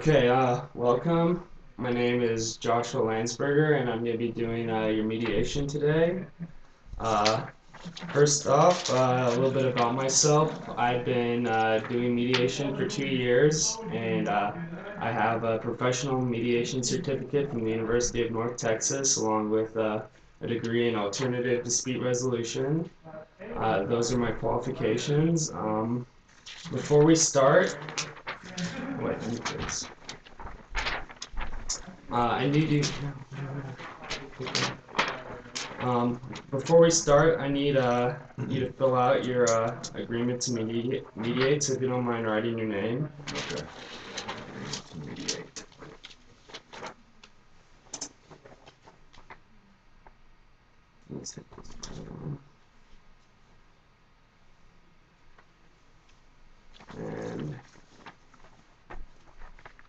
Okay, welcome. My name is Joshua Landsberger, and I'm going to be doing your mediation today. Uh, First off, a little bit about myself. I've been doing mediation for 2 years, and I have a professional mediation certificate from the University of North Texas, along with a degree in alternative dispute resolution. Those are my qualifications. Before we start, wait, let me please. I need you. Before we start, I need you to fill out your agreement to mediate. So if you don't mind writing your name. Okay. To mediate. Let's hit this one. And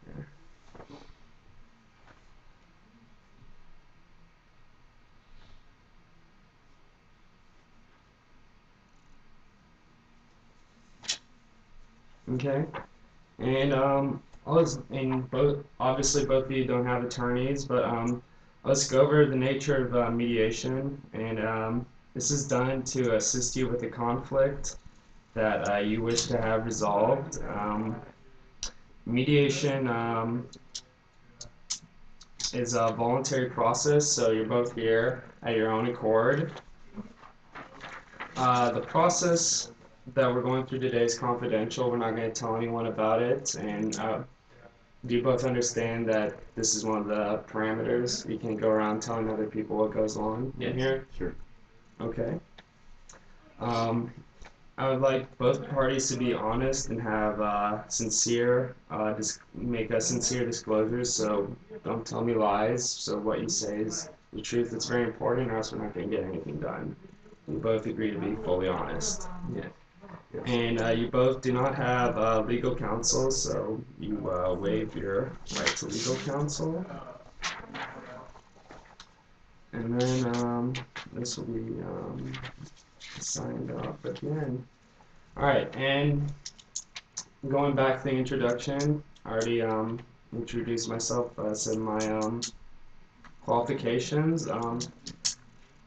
there. Okay. And obviously both of you don't have attorneys, but let's go over the nature of mediation. And this is done to assist you with a conflict that you wish to have resolved. Mediation is a voluntary process, so you're both here at your own accord. The process that we're going through today is confidential. We're not going to tell anyone about it. And do you both understand that this is one of the parameters? You can't go around telling other people what goes on in here? Sure. Okay. I would like both parties to be honest and have make a sincere disclosures. So don't tell me lies. So what you say is the truth. It's very important, or else we're not going to get anything done. You both agree to be fully honest. Yeah. Yes. And you both do not have legal counsel, so you waive your right to legal counsel. And then this will be signed off at the end. Alright, and going back to the introduction, I already introduced myself, said my qualifications.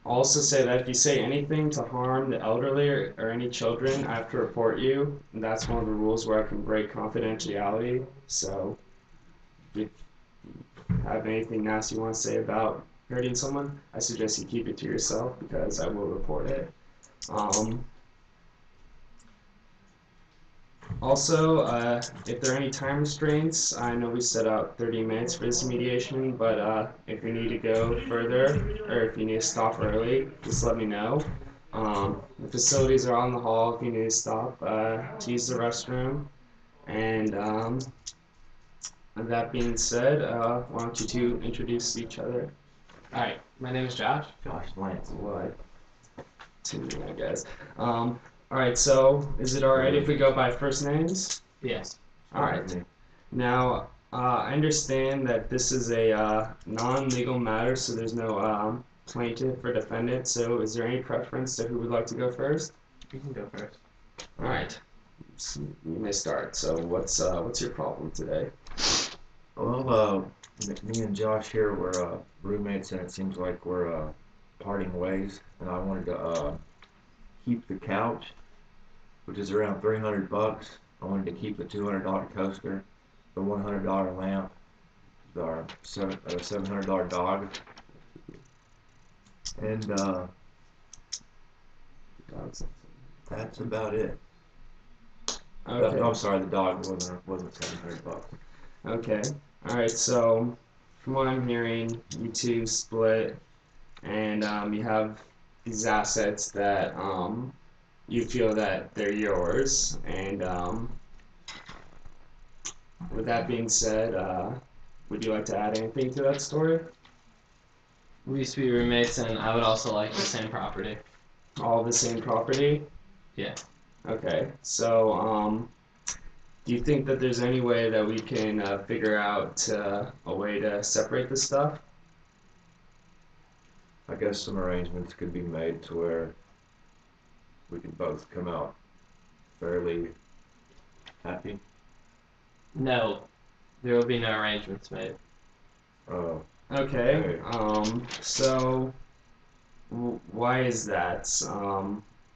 Also say that if you say anything to harm the elderly or any children, I have to report you. And that's one of the rules where I can break confidentiality. So if you have anything nasty you want to say about hurting someone, I suggest you keep it to yourself because I will report it. Also, if there are any time restraints, I know we set out 30 minutes for this mediation, but if you need to go further or if you need to stop early, just let me know. The facilities are on the hall if you need to stop to use the restroom. And that being said, why don't you two introduce each other? Alright, my name is Josh. Josh Lance. What? To me, I guess. Alright, so is it alright if we go by first names? Yes. Alright. Now, I understand that this is a non-legal matter, so there's no plaintiff or defendant, so is there any preference to who would like to go first? You can go first. Alright, so you may start. So what's your problem today? Well, me and Josh here were roommates, and it seems like we're parting ways. And I wanted to keep the couch, which is around $300. I wanted to keep the $200 coaster, the $100 lamp, our $700 dog, and that's about it. Okay. I'm sorry, the dog wasn't $700. Okay. Alright, so from what I'm hearing, you two split, and you have these assets that you feel that they're yours, and with that being said, would you like to add anything to that story? We used to be roommates, and I would also like the same property. All the same property? Yeah. Okay, so do you think that there's any way that we can figure out a way to separate the stuff? I guess some arrangements could be made to where we could both come out fairly happy. No. There will be no arrangements made. Oh, Okay. okay. So why is that?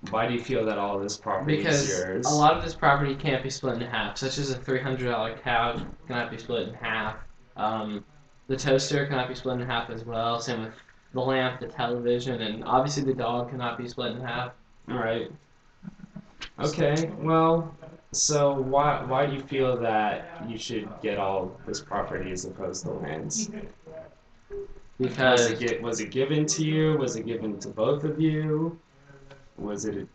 Why do you feel that all this property is Because yours? a lot of this property can't be split in half, such as a $300 couch cannot be split in half. The toaster cannot be split in half as well. Same with the lamp, the television, and obviously the dog cannot be split in half. All right. Okay. Well, so why do you feel that you should get all this property as opposed to lands? Because Was it given to you? Was it given to both of you? Was it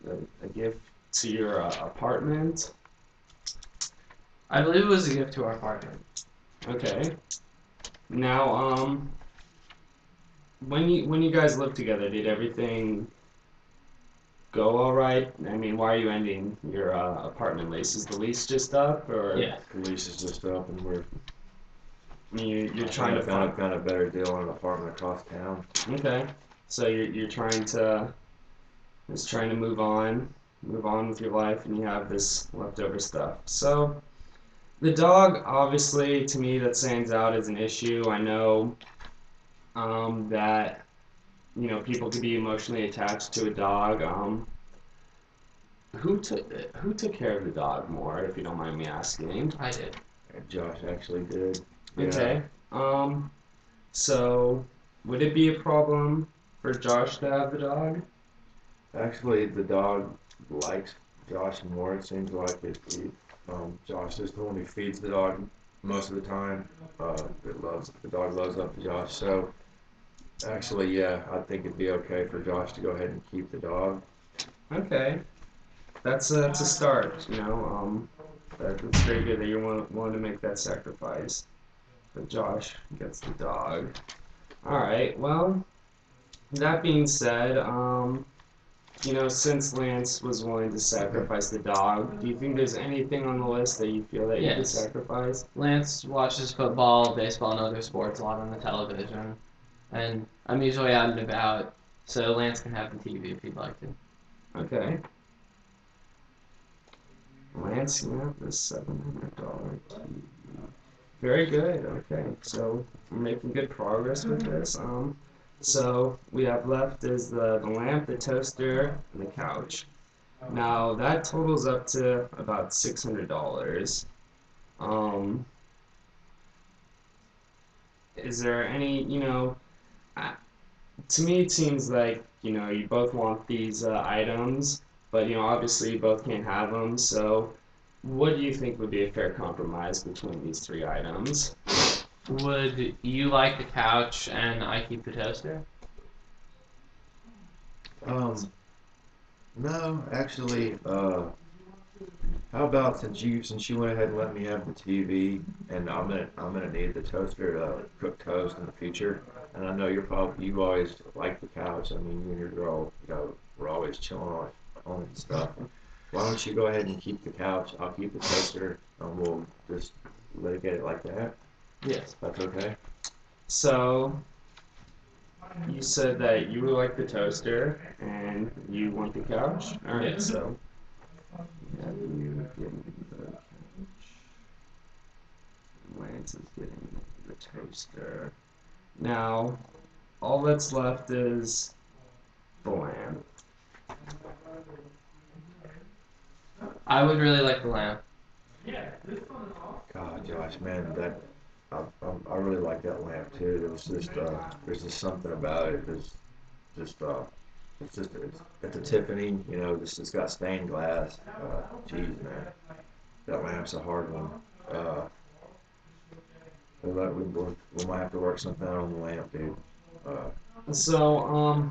a gift to your apartment? I believe it was a gift to our apartment. Okay. Now, when you guys lived together, did everything go all right? I mean, why are you ending your apartment lease? Is the lease just up, or Yeah. The lease is just up, and we're I mean, you're I trying to found find? a better deal on an apartment across town. Okay, so you're trying to just trying to move on with your life, and you have this leftover stuff. So the dog, obviously, to me, that stands out as an issue. I know that people can be emotionally attached to a dog. Who took care of the dog more, if you don't mind me asking? I did. And Josh actually did. Yeah. Okay. So would it be a problem for Josh to have the dog? Actually, the dog likes Josh more. It seems like Josh is the one who feeds the dog most of the time. The dog loves up to Josh. So actually, yeah, I think it'd be okay for Josh to go ahead and keep the dog. Okay, that's a start. That's very good that you're willing to make that sacrifice. But Josh gets the dog. All right. Well, that being said, since Lance was willing to sacrifice the dog, do you think there's anything on the list that you feel that you could Yes. sacrifice? Lance watches football, baseball, and other sports a lot on the television, and I'm usually out and about, so Lance can have the TV if he'd like to. Okay. Lance, you have the $700 TV. Very good. Okay, so we're making good progress with this. So we have left is the lamp, the toaster, and the couch. Now that totals up to about $600. Um, is there any, uh, to me it seems like you both want these items, but obviously you both can't have them. So what do you think would be a fair compromise between these three items? Would you like the couch and I keep the toaster? Um, no, actually, how about since you went ahead and let me have the TV, and I'm gonna need the toaster to cook toast in the future, and I know you always like the couch. I mean, you and your girl, we're always chilling on it and stuff. Why don't you go ahead and keep the couch? I'll keep the toaster, and we'll just let it get it like that. Yes. That's okay. So you said that you would like the toaster and you want the couch. All right, Yes. so have you getting the couch? Lance is getting the toaster. Now, all that's left is the lamp. I would really like the lamp. God, Josh, man, I really like that lamp too. There's just something about it. Just it's a Tiffany. It's got stained glass. Geez, man, that lamp's a hard one. Uh, we might have to work something out on the lamp, dude. So,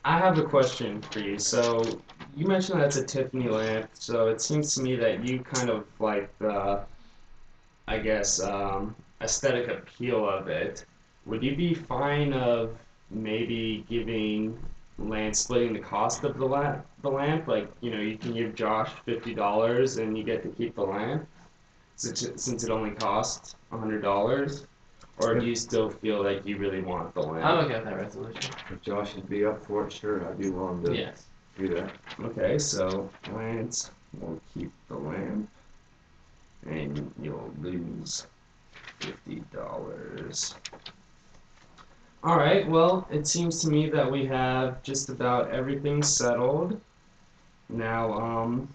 I have a question for you. So, you mentioned that it's a Tiffany lamp, so it seems to me that you kind of like the, I guess, aesthetic appeal of it. Would you be fine of maybe giving Lance splitting the cost of the lamp? Like, you can give Josh $50 and you get to keep the lamp, since it only costs $100. Or do you still feel like you really want the I'm lamp? okay with that resolution. If Josh would be up for it, sure, I'd be willing to Yes. do that. Okay, so Lance will keep the lamp, and you'll lose $50. Alright, well, it seems to me that we have just about everything settled. Now,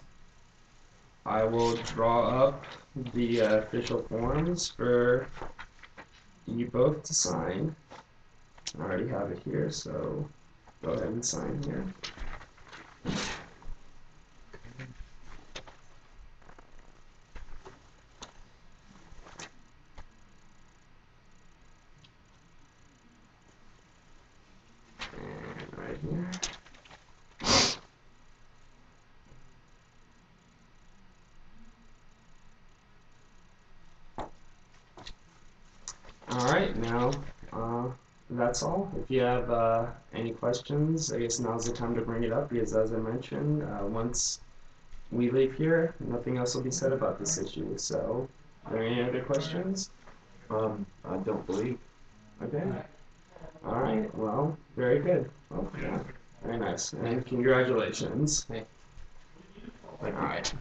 I will draw up the official forms for you both to sign. I already have it here, so go ahead and sign here. And right here. Alright, now that's all. If you have any questions, I guess now's the time to bring it up because, as I mentioned, once we leave here, nothing else will be said about this issue. So, are there any other questions? I don't believe. Okay. Alright, well, very good. Well, yeah, very nice. And congratulations. Thank Thank you. Alright.